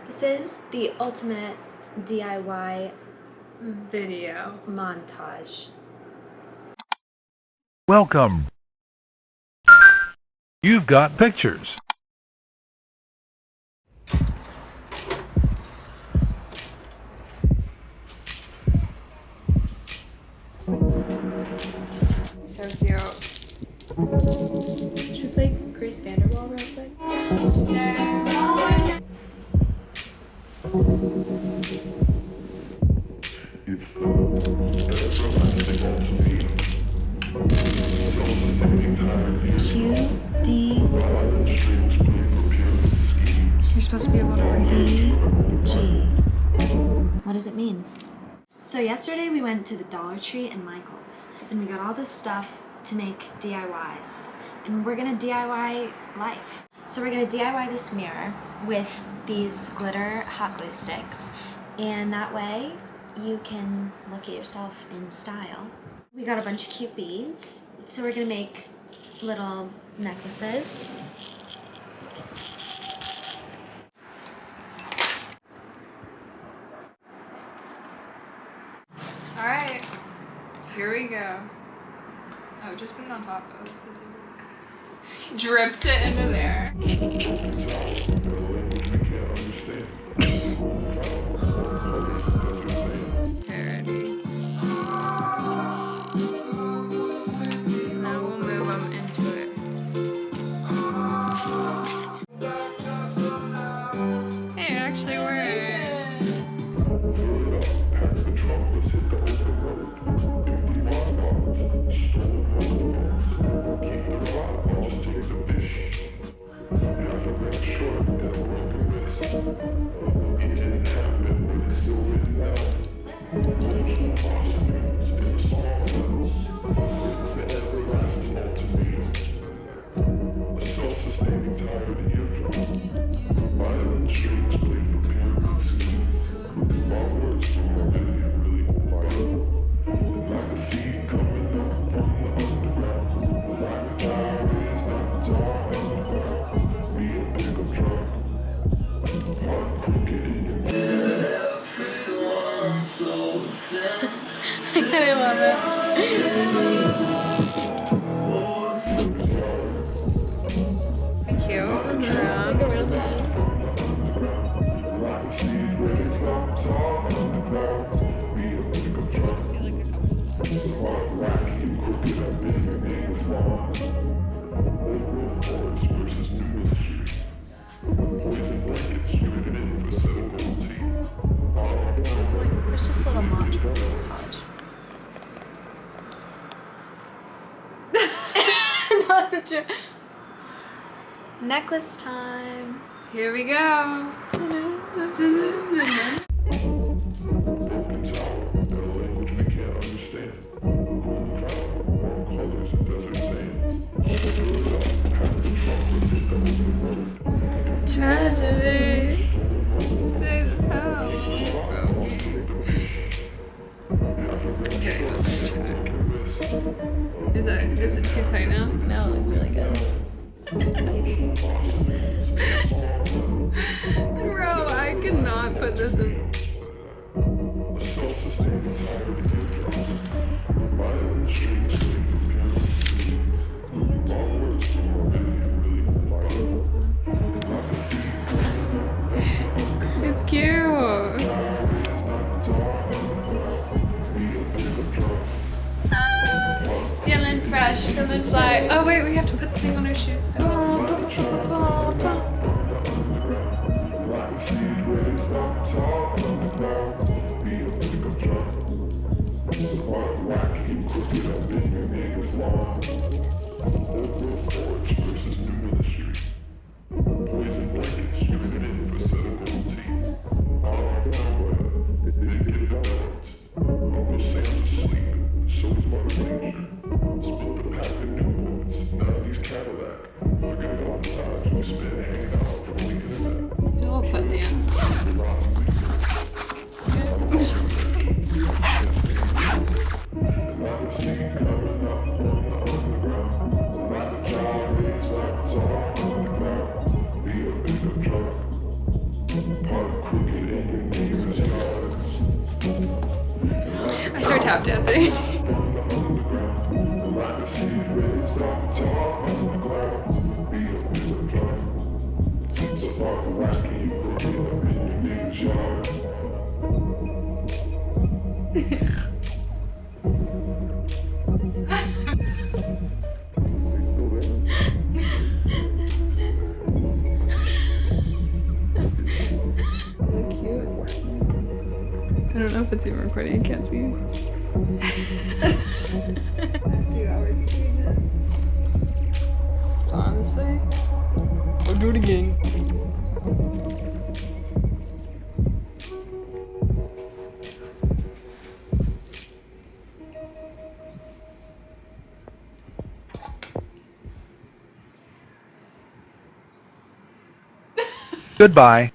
This is the ultimate DIY video montage. Welcome. You've got pictures. so cute. Should we play Grace Vanderwall real quick? It's the everlasting ultimatum. QD Violent strings playing for pyramid schemes. You're supposed to be able to read. VG. What does it mean? So yesterday we went to the Dollar Tree and Michael's, and we got all this stuff to make DIYs. And we're gonna DIY life. So we're gonna DIY this mirror with these glitter hot glue sticks, and that way you can look at yourself in style. We got a bunch of cute beads, so we're gonna make little necklaces. Alright, here we go. Oh, just put it on top of the table. Drips it into there. Okay, ready? Now we'll move them into it. Hey, it actually worked. I love it. Cute. There's just a little module. Not the joke. Necklace time. Here we go. Tragedy. Stay the hell from me. Okay, let's check. Is it too tight now? No, it looks really good. Bro, I cannot put this in. It's cute. Feeling fresh, feeling fly. Oh wait, we have to put the thing on our shoes still. Split the pack of new ones. Now these Cadillac. I start tap dancing. I don't know if it's even recording, I can't see. 2 hours doing this. Honestly. I'll do it again. Goodbye.